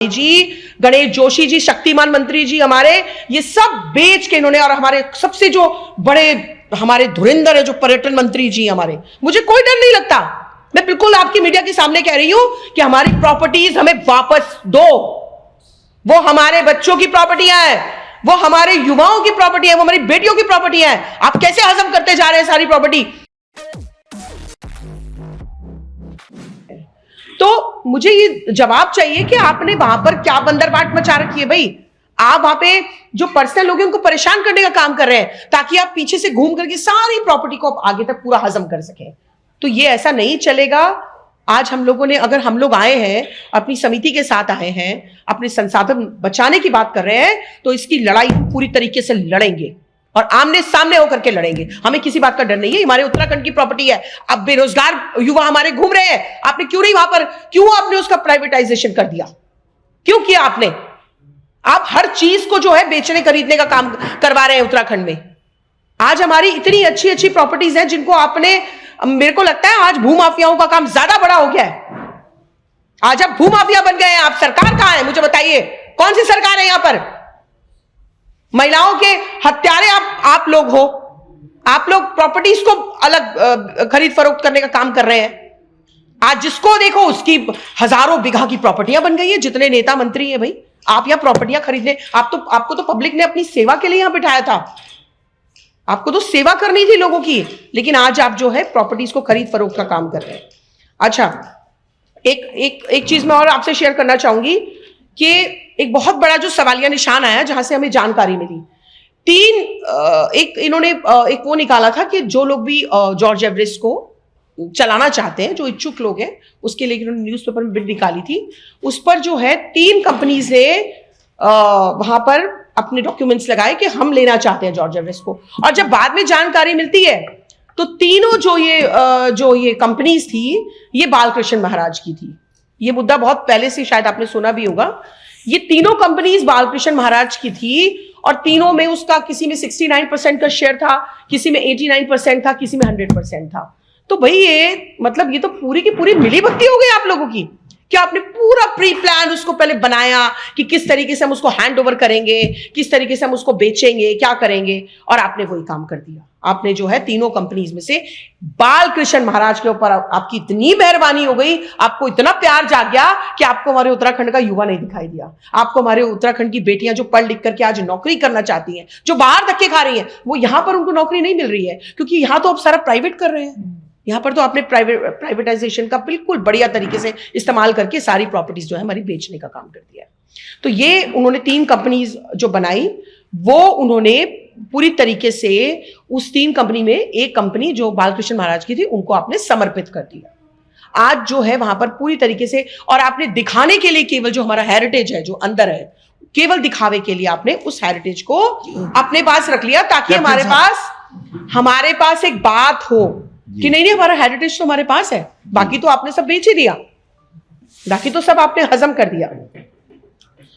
जी, गणेश जोशी जी, शक्तिमान मंत्री जी हमारे, ये सब बेच के इन्होंने, और हमारे सबसे जो बड़े हमारे धुरंधर है जो पर्यटन मंत्री जी हमारे, मुझे कोई डर नहीं लगता। मैं बिल्कुल आपकी मीडिया के सामने कह रही हूं कि हमारी प्रॉपर्टीज हमें वापस दो। वो हमारे बच्चों की प्रॉपर्टियां हैं, वो हमारे युवाओं की प्रॉपर्टी है, वो हमारी बेटियों की प्रॉपर्टी है। आप कैसे हजम करते जा रहे हैं सारी प्रॉपर्टी? तो मुझे ये जवाब चाहिए कि आपने वहां पर क्या बंदरबाट मचा रखी है भाई। आप वहां पे जो पर्सनल लोग हैं उनको परेशान करने का काम कर रहे हैं ताकि आप पीछे से घूम करके सारी प्रॉपर्टी को आप आगे तक पूरा हजम कर सकें। तो ये ऐसा नहीं चलेगा। आज हम लोगों ने, अगर हम लोग आए हैं, अपनी समिति के साथ आए हैं, अपने संसाधन बचाने की बात कर रहे हैं, तो इसकी लड़ाई हम पूरी तरीके से लड़ेंगे और आमने सामने होकर के लड़ेंगे। हमें किसी बात का डर नहीं है। हमारे उत्तराखंड की प्रॉपर्टी है। अब बेरोजगार युवा हमारे घूम रहे हैं, आपने क्यों नहीं वहां पर, क्यों आपने उसका प्राइवेटाइजेशन कर दिया? क्यों किया आपने? आप हर चीज को जो है बेचने खरीदने का काम करवा रहे हैं उत्तराखंड में। आज हमारी इतनी अच्छी अच्छी प्रॉपर्टीज हैं जिनको आपने, मेरे को लगता है आज भूमाफियाओं का काम ज्यादा बड़ा हो गया है। आज आप भूमाफिया बन गए हैं। आप सरकार कहां है मुझे बताइए? कौन सी सरकार है यहां पर? महिलाओं के हत्यारे आप लोग हो। आप लोग प्रॉपर्टीज को अलग खरीद फरोख्त करने का काम कर रहे हैं। आज जिसको देखो उसकी हजारों बीघा की प्रॉपर्टियां बन गई है। जितने नेता मंत्री हैं भाई, आप यहां प्रॉपर्टियां खरीदने, आपको तो पब्लिक ने अपनी सेवा के लिए यहां बिठाया था। आपको तो सेवा करनी थी लोगों की, लेकिन आज आप जो है प्रॉपर्टीज को खरीद फरोख्त का काम कर रहे हैं। अच्छा, एक चीज मैं और आपसे शेयर करना चाहूंगी कि एक बहुत बड़ा जो सवालिया निशान आया जहां से हमें जानकारी मिली। इन्होंने एक वो निकाला था कि जो लोग भी जॉर्ज एवरेस्ट को चलाना चाहते हैं, जो इच्छुक लोग हैं, उसके लिए इन्होंने न्यूज़पेपर में बिड निकाली थी। उस पर जो है 3 कंपनीज ने वहां पर अपने डॉक्यूमेंट्स लगाए कि हम लेना चाहते हैं जॉर्ज एवरेस्ट को। और जब बाद में जानकारी मिलती है तो तीनों जो ये कंपनीज थी, ये बालकृष्ण महाराज की थी। ये मुद्दा बहुत पहले से शायद आपने सुना भी होगा। ये तीनों कंपनीज बालकृष्ण महाराज की थी और तीनों में उसका, किसी में 69% का शेयर था, किसी में 89% था, किसी में 100% था। तो भाई ये मतलब, ये तो पूरी की पूरी मिलीभगती हो गई आप लोगों की। क्या आपने पूरा प्री प्लान उसको पहले बनाया कि किस तरीके से हम उसको हैंड ओवर करेंगे, किस तरीके से हम उसको बेचेंगे, क्या करेंगे, और आपने वही काम कर दिया। आपने जो है तीनों कंपनीज में से बालकृष्ण महाराज के ऊपर आपकी इतनी मेहरबानी हो गई, आपको इतना प्यार जाग गया कि आपको हमारे उत्तराखंड का युवा नहीं दिखाई दिया। आपको हमारे उत्तराखंड की बेटियां जो पढ़ लिख करके आज नौकरी करना चाहती हैं, जो बाहर धक्के खा रही हैं, वो यहां पर उनको नौकरी नहीं मिल रही है, क्योंकि यहां तो आप सारा प्राइवेट कर रहे हैं। यहां पर तो आपने प्राइवेटाइजेशन का बिल्कुल बढ़िया तरीके से इस्तेमाल करके सारी प्रॉपर्टीज जो है हमारी बेचने का काम कर दिया है। तो ये उन्होंने 3 कंपनीज जो बनाई, वो उन्होंने पूरी तरीके से उस 3 कंपनी में एक कंपनी जो बालकृष्ण महाराज की थी, उनको आपने समर्पित कर दिया। आज जो है वहां पर पूरी तरीके से, और आपने दिखाने के लिए केवल जो हमारा हेरिटेज है जो अंदर है, केवल दिखावे के लिए आपने उस हेरिटेज को अपने पास रख लिया, ताकि हमारे पास एक बात हो कि नहीं हमारा हेरिटेज तो हमारे पास है, बाकी तो आपने सब बेच ही दिया, बाकी तो सब आपने हजम कर दिया।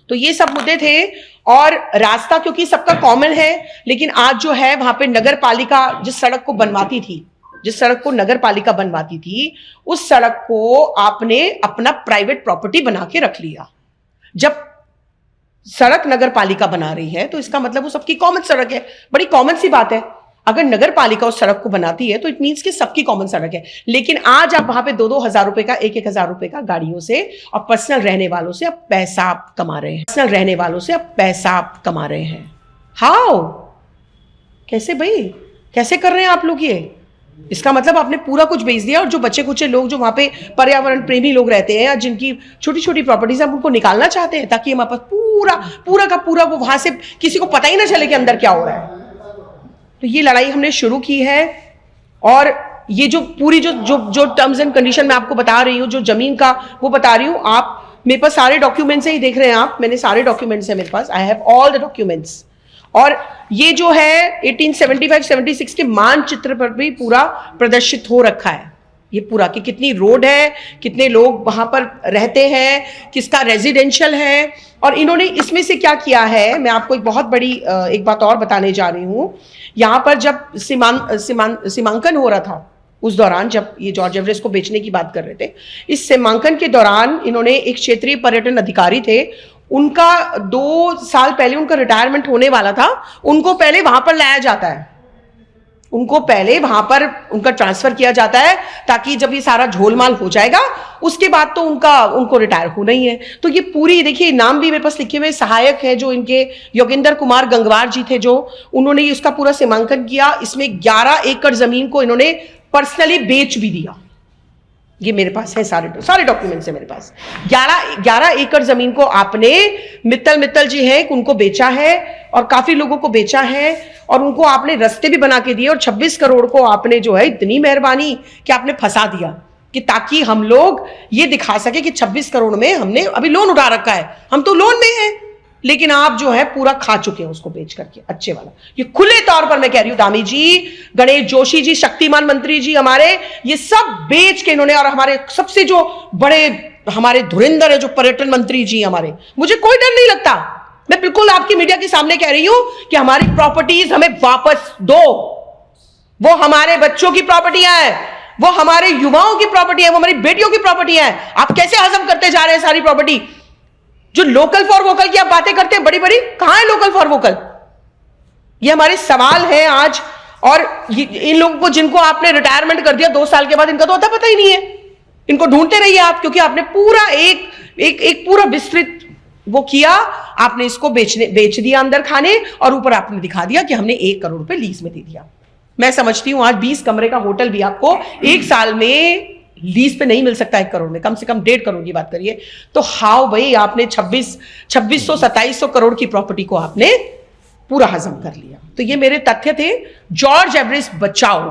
तो ये सब मुद्दे थे। और रास्ता क्योंकि सबका कॉमन है, लेकिन आज जो है वहां पे नगर पालिका जिस सड़क को बनवाती थी, जिस सड़क को नगर पालिका बनवाती थी, उस सड़क को आपने अपना प्राइवेट प्रॉपर्टी बना के रख लिया। जब सड़क नगर पालिका बना रही है तो इसका मतलब वो सबकी कॉमन सड़क है। बड़ी कॉमन सी बात है। अगर नगर पालिका उस सड़क को बनाती है तो इट मीन्स कि सबकी कॉमन सड़क है। लेकिन आज आप वहां पे 2-2 हजार रुपए का, 1-1 हजार रुपए का गाड़ियों से और पर्सनल रहने वालों से आप पैसा कमा रहे हैं। पर्सनल रहने वालों से आप पैसा कमा रहे हैं। हाउ? कैसे भाई? कैसे कर रहे हैं आप लोग ये? इसका मतलब आपने पूरा कुछ बेच दिया, और जो बच्चे कुचे लोग जो वहां पे पर्यावरण प्रेमी लोग रहते हैं या जिनकी छोटी छोटी प्रॉपर्टीज हैं, उनको निकालना चाहते हैं ताकि हमारे पास पूरा का पूरा वो वहां से किसी को पता ही ना चले कि अंदर क्या हो रहा है। तो ये लड़ाई हमने शुरू की है। और ये जो पूरी जो टर्म्स एंड कंडीशन मैं आपको बता रही हूँ, जो जमीन का वो बता रही हूँ, आप मेरे पास सारे डॉक्यूमेंट्स ही देख रहे हैं आप, मैंने सारे डॉक्यूमेंट्स हैं मेरे पास, I have all the documents. और ये जो है 1875-76 के मानचित्र पर भी पूरा प्रदर्शित हो रखा है, ये पूरा कि कितनी रोड है, कितने लोग वहां पर रहते हैं, किसका रेजिडेंशियल है। और इन्होंने इसमें से क्या किया है, मैं आपको एक बहुत बड़ी एक बात और बताने जा रही हूँ। यहाँ पर जब सीमांकन हो रहा था उस दौरान जब ये जॉर्ज एवरेस्ट को बेचने की बात कर रहे थे। इस सीमांकन के दौरान इन्होंने एक क्षेत्रीय पर्यटन अधिकारी थे, उनका 2 साल पहले उनका रिटायरमेंट होने वाला था, उनको पहले वहां पर लाया जाता है, उनको पहले वहां पर उनका ट्रांसफर किया जाता है ताकि जब ये सारा झोलमाल हो जाएगा उसके बाद तो उनको रिटायर होना ही है। तो ये पूरी देखिए, नाम भी मेरे पास लिखे हुए, सहायक है जो इनके योगेंद्र कुमार गंगवार जी थे, जो उन्होंने उसका पूरा सीमांकन किया। इसमें 11 एकड़ जमीन को इन्होंने पर्सनली बेच भी दिया। ये मेरे पास है, सारे डॉक्यूमेंट्स है मेरे पास। 11 एकड़ जमीन को आपने मित्तल जी हैं, उनको बेचा है और काफी लोगों को बेचा है और उनको आपने रास्ते भी बना के दिए और 26 करोड़ को आपने जो है, इतनी मेहरबानी कि आपने फंसा दिया कि ताकि हम लोग ये दिखा सके कि 26 करोड़ में हमने अभी लोन उठा रखा है, हम तो लोन में हैं, लेकिन आप जो है पूरा खा चुके हैं उसको बेच करके, अच्छे वाला। ये खुले तौर पर मैं कह रही हूं, दामी जी, गणेश जोशी जी, शक्तिमान मंत्री जी हमारे, ये सब बेच के इन्होंने, और हमारे सबसे जो बड़े हमारे धुरंधर है जो पर्यटन मंत्री जी हमारे, मुझे कोई डर नहीं लगता, मैं बिल्कुल आपकी मीडिया के सामने कह रही हूं कि हमारी प्रॉपर्टीज हमें वापस दो। वो हमारे बच्चों की प्रॉपर्टियां हैं, वो हमारे युवाओं की प्रॉपर्टी है, वो हमारी बेटियों की प्रॉपर्टी है। आप कैसे हजम करते जा रहे हैं सारी प्रॉपर्टी? जो लोकल फॉर वोकल की आप बातें करते हैं बड़ी बड़ी, कहां है लोकल फॉर वोकल? ये हमारे सवाल है आज। और इन लोगों को जिनको आपने रिटायरमेंट कर दिया 2 साल के बाद, इनका तो पता ही नहीं है, इनको ढूंढते रहिए आप, क्योंकि आपने पूरा एक पूरा विस्तृत वो किया, आपने इसको बेच दिया अंदर खाने, और ऊपर आपने दिखा दिया कि हमने 1 करोड़ रुपए लीज में दे दिया। मैं समझती हूं आज 20 कमरे का होटल भी आपको 1 साल में लीज पे नहीं मिल सकता 1 करोड़ में, कम से कम 1.5 करोड़ की बात करिए तो। हाउ भाई, आपने 2600-2700 करोड़ की प्रॉपर्टी को आपने पूरा हजम कर लिया। तो ये मेरे तथ्य थे। जॉर्ज एवरेस्ट बचाओ।